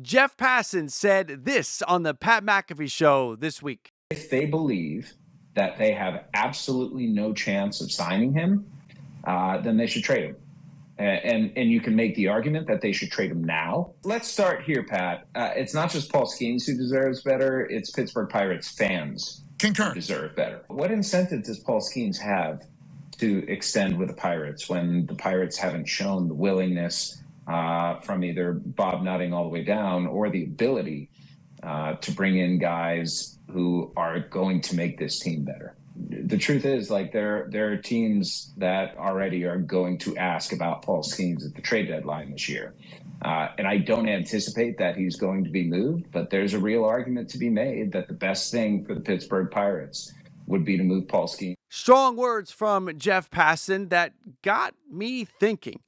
Jeff Passan said this on the Pat McAfee Show this week. If they believe that they have absolutely no chance of signing him, then they should trade him. And you can make the argument that they should trade him now. Let's start here, Pat. It's not just Paul Skenes who deserves better. It's Pittsburgh Pirates fans who deserve better. What incentive does Paul Skenes have to extend with the Pirates when the Pirates haven't shown the willingness from either Bob Nutting all the way down or the ability to bring in guys who are going to make this team better? The truth is, like, there are teams that already are going to ask about Paul Skenes at the trade deadline this year. And I don't anticipate that he's going to be moved, but there's a real argument to be made that the best thing for the Pittsburgh Pirates would be to move Paul Skenes. Strong words from Jeff Passan that got me thinking,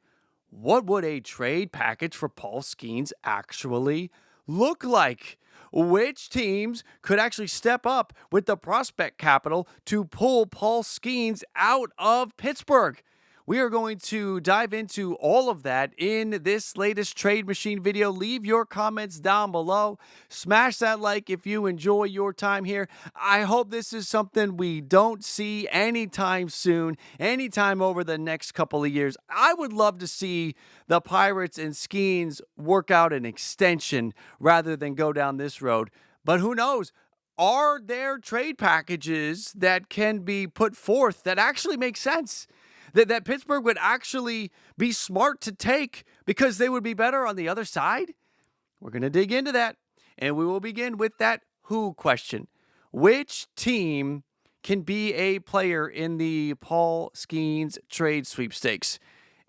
what would a trade package for Paul Skenes actually look like? Which teams could actually step up with the prospect capital to pull Paul Skenes out of Pittsburgh? We are going to dive into all of that in this latest Trade Machine video. Leave your comments down below. Smash that like if you enjoy your time here. I hope this is something we don't see anytime soon, anytime over the next couple of years. I would love to see the Pirates and Skenes work out an extension rather than go down this road. But who knows? Are there trade packages that can be put forth that actually make sense? That Pittsburgh would actually be smart to take because they would be better on the other side? We're going to dig into that, and we will begin with that who question. Which team can be a player in the Paul Skenes trade sweepstakes?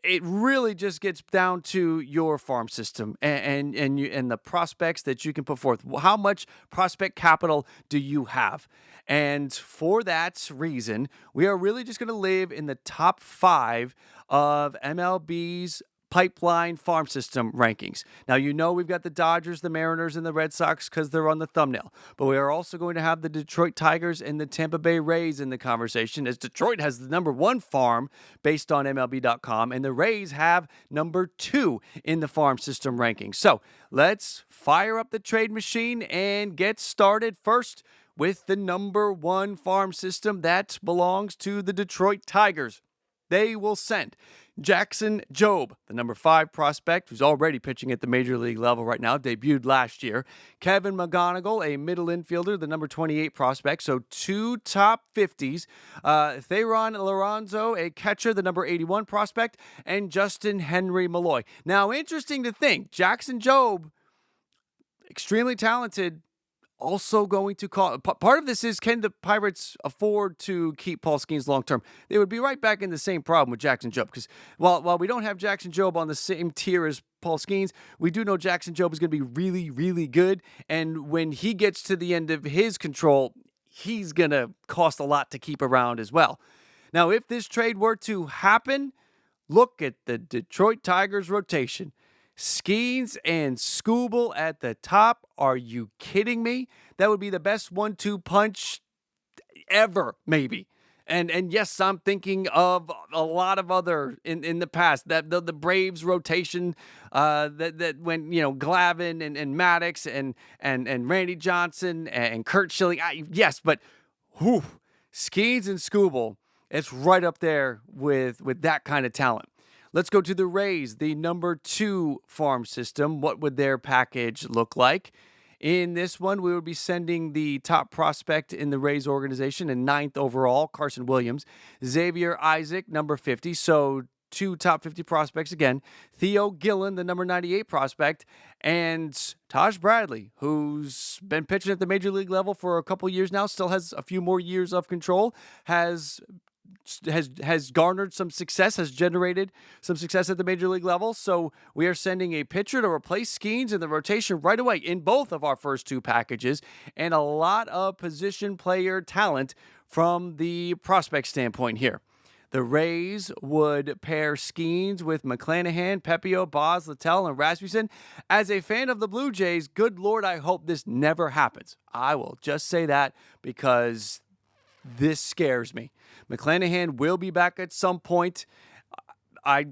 It really just gets down to your farm system and the prospects that you can put forth. How much prospect capital do you have? And for that reason, we are really just going to live in the top 5 of MLB's pipeline farm system rankings. Now, you know we've got the Dodgers, the Mariners, and the Red Sox because they're on the thumbnail. But we are also going to have the Detroit Tigers and the Tampa Bay Rays in the conversation, as Detroit has the number 1 farm based on MLB.com, and the Rays have number 2 in the farm system rankings. So let's fire up the trade machine and get started first with the number 1 farm system that belongs to the Detroit Tigers. They will send Jackson Jobe, the number 5 prospect, who's already pitching at the major league level right now, debuted last year. Kevin McGonigal, a middle infielder, the number 28 prospect, so 2 top 50s. Theron Lorenzo, a catcher, the number 81 prospect, and Justin Henry Malloy. Now, interesting to think, Jackson Jobe, extremely talented, also going to call. Part of this is, can the Pirates afford to keep Paul Skenes long term? They would be right back in the same problem with Jackson Jobe, because while we don't have Jackson Jobe on the same tier as Paul Skenes, we do know Jackson Jobe is going to be really, really good. And when he gets to the end of his control, he's going to cost a lot to keep around as well. Now, if this trade were to happen, look at the Detroit Tigers rotation. Skenes and Skubal at the top. Are you kidding me? That would be the best 1-2 punch ever, maybe. And yes, I'm thinking of a lot of other in the past, that the Braves rotation that when, you know, Glavine and Maddox and Randy Johnson and Kurt Schilling. Yes, but Skenes and Skubal, it's right up there with that kind of talent. Let's go to the Rays, the number 2 farm system. What would their package look like? In this one, we would be sending the top prospect in the Rays organization and 9th overall, Carson Williams. Xavier Isaac, number 50. So 2 top 50 prospects again. Theo Gillen, the number 98 prospect. And Taj Bradley, who's been pitching at the major league level for a couple years now, still has a few more years of control, has garnered some success, has generated some success at the major league level. So we are sending a pitcher to replace Skenes in the rotation right away in both of our first 2 packages, and a lot of position player talent from the prospect standpoint here. The Rays would pair Skenes with McClanahan, Pepio, Boz, Littell, and Rasmussen. As a fan of the Blue Jays, good Lord, I hope this never happens. I will just say that because this scares me. McClanahan will be back at some point. I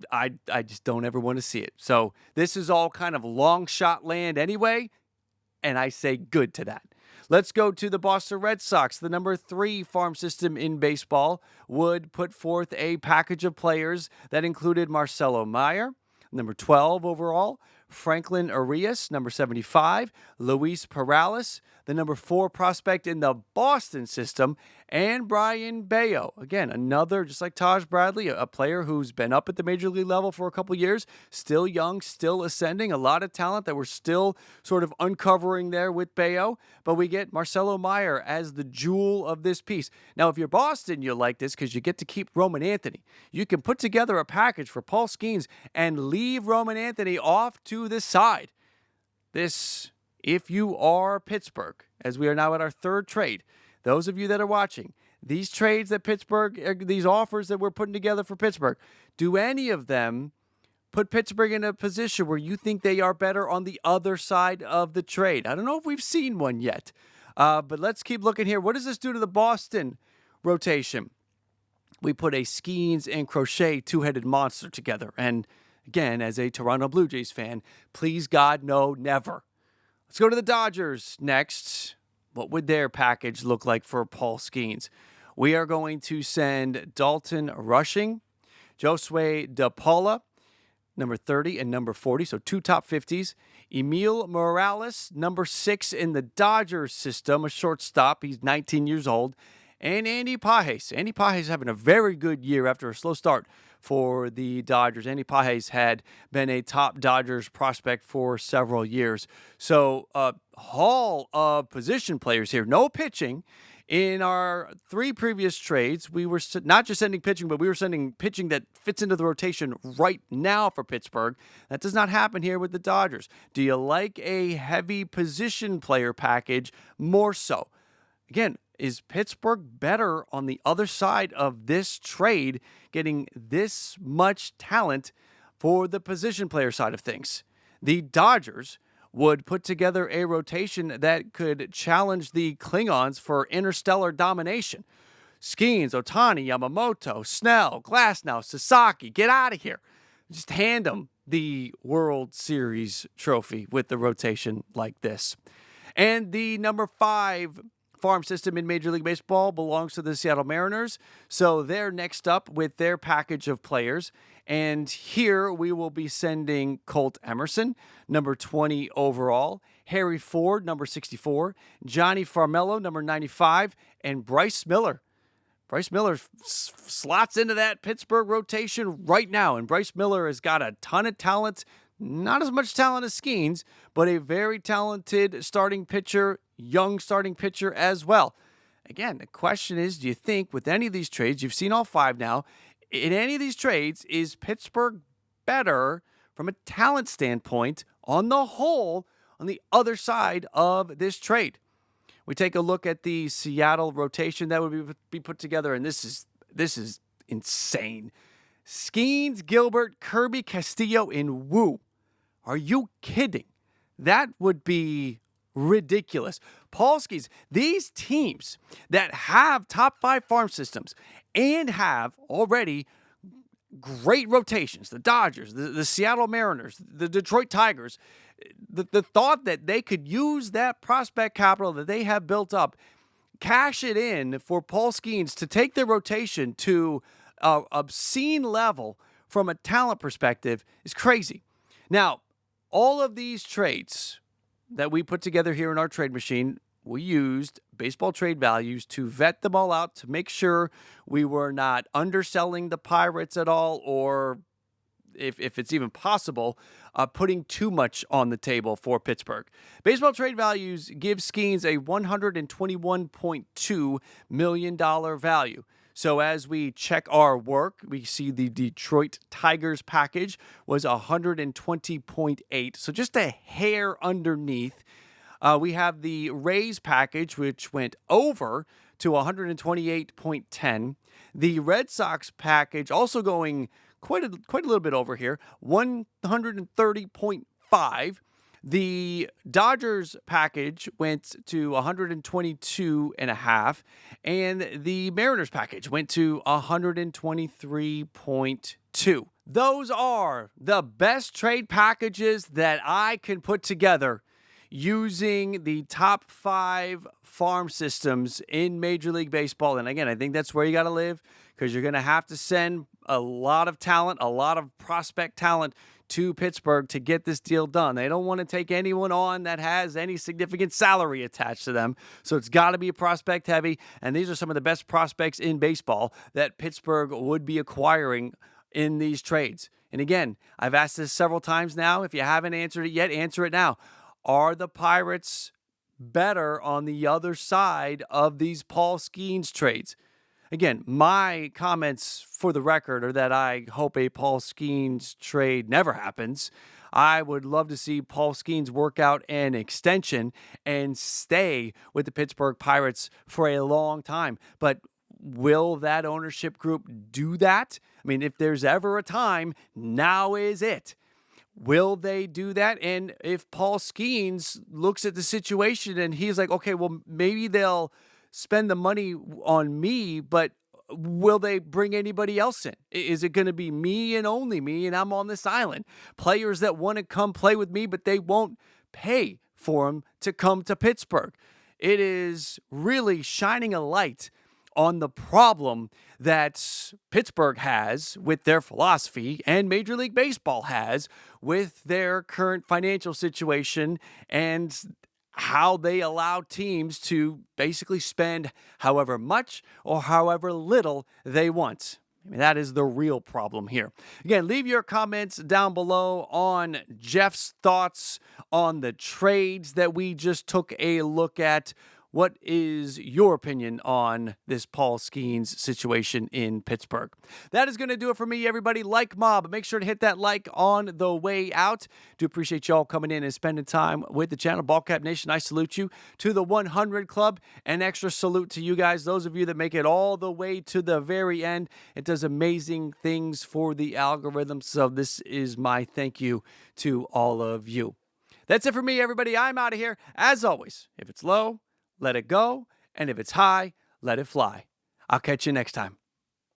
just don't ever want to see it. So this is all kind of long shot land anyway, and I say good to that. Let's go to the Boston Red Sox. The number 3 farm system in baseball would put forth a package of players that included Marcelo Meyer, number 12 overall, Franklin Arias, number 75, Luis Perales, the number 4 prospect in the Boston system, and Brian Bayo. Again, another, just like Taj Bradley, a player who's been up at the major league level for a couple years, still young, still ascending, a lot of talent that we're still sort of uncovering there with Bayo. But we get Marcelo Meyer as the jewel of this piece. Now, if you're Boston, you'll like this because you get to keep Roman Anthony. You can put together a package for Paul Skenes and leave Roman Anthony off to the side. This, if you are Pittsburgh, as we are now at our 3rd trade, those of you that are watching, these trades that Pittsburgh, these offers that we're putting together for Pittsburgh, do any of them put Pittsburgh in a position where you think they are better on the other side of the trade? I don't know if we've seen one yet, but let's keep looking here. What does this do to the Boston rotation? We put a Skenes and Crochet 2-headed monster together. And again, as a Toronto Blue Jays fan, please God, no, never. Let's go to the Dodgers next. What would their package look like for Paul Skenes? We are going to send Dalton Rushing, Josue De Paula, number 30 and number 40, so 2 top 50s. Emil Morales, number 6 in the Dodgers system, a shortstop. He's 19 years old. And Andy Pages. Andy Pages having a very good year after a slow start for the Dodgers. Andy Pages had been a top Dodgers prospect for several years. So a haul of position players here. No pitching. In our 3 previous trades, we were not just sending pitching, but we were sending pitching that fits into the rotation right now for Pittsburgh. That does not happen here with the Dodgers. Do you like a heavy position player package more so? Again, is Pittsburgh better on the other side of this trade, getting this much talent for the position player side of things? The Dodgers would put together a rotation that could challenge the Klingons for interstellar domination. Skenes, Ohtani, Yamamoto, Snell, Glasnow, Sasaki, get out of here. Just hand them the World Series trophy with the rotation like this. And the number 5 farm system in Major League Baseball belongs to the Seattle Mariners. So they're next up with their package of players. And here we will be sending Colt Emerson, number 20 overall, Harry Ford, number 64, Johnny Farmello, number 95, and Bryce Miller. Bryce Miller slots into that Pittsburgh rotation right now. And Bryce Miller has got a ton of talent, not as much talent as Skenes, but a very talented starting pitcher, young starting pitcher as well. Again, the question is, do you think with any of these trades, you've seen all 5 now, in any of these trades, is Pittsburgh better from a talent standpoint on the whole on the other side of this trade? We take a look at the Seattle rotation that would be put together, and this is insane. Skenes, Gilbert, Kirby, Castillo, and Wu. Are you kidding? That would be ridiculous. Paul Skenes, these teams that have top 5 farm systems and have already great rotations, the Dodgers, the Seattle Mariners, the Detroit Tigers, the thought that they could use that prospect capital that they have built up, cash it in for Paul Skenes to take their rotation to an obscene level from a talent perspective is crazy. Now, all of these trades that we put together here in our trade machine, we used baseball trade values to vet them all out to make sure we were not underselling the Pirates at all, or if it's even possible, putting too much on the table for Pittsburgh. Baseball trade values give Skenes a $121.2 million value. So as we check our work, we see the Detroit Tigers package was 120.8, so just a hair underneath. We have the Rays package, which went over to 128.10. The Red Sox package also going quite a little bit over here, 130.5. The Dodgers package went to 122.5, and the Mariners package went to 123.2. those are the best trade packages that I can put together using the top 5 farm systems in Major League Baseball. And again, I think that's where you got to live, because you're going to have to send a lot of talent, a lot of prospect talent to Pittsburgh to get this deal done. They don't want to take anyone on that has any significant salary attached to them. So it's got to be a prospect heavy. And these are some of the best prospects in baseball that Pittsburgh would be acquiring in these trades. And again, I've asked this several times now. If you haven't answered it yet, answer it now. Are the Pirates better on the other side of these Paul Skenes trades? Again, my comments for the record are that I hope a Paul Skenes trade never happens. I would love to see Paul Skenes work out an extension and stay with the Pittsburgh Pirates for a long time. But will that ownership group do that? I mean, if there's ever a time, now is it. Will they do that? And if Paul Skenes looks at the situation and he's like, okay, well, maybe they'll spend the money on me, but will they bring anybody else in? Is it going to be me and only me, and I'm on this island? Players that want to come play with me, but they won't pay for them to come to Pittsburgh. It is really shining a light on the problem that Pittsburgh has with their philosophy and Major League Baseball has with their current financial situation and how they allow teams to basically spend however much or however little they want. I mean, that is the real problem here. Again, leave your comments down below on Jeff's thoughts on the trades that we just took a look at. What is your opinion on this Paul Skenes situation in Pittsburgh? That is going to do it for me, everybody. Like Mob, make sure to hit that like on the way out. Do appreciate y'all coming in and spending time with the channel. Ballcap Nation, I salute you to the 100 Club. An extra salute to you guys, those of you that make it all the way to the very end. It does amazing things for the algorithm, so this is my thank you to all of you. That's it for me, everybody. I'm out of here. As always, if it's low, let it go, and if it's high, let it fly. I'll catch you next time.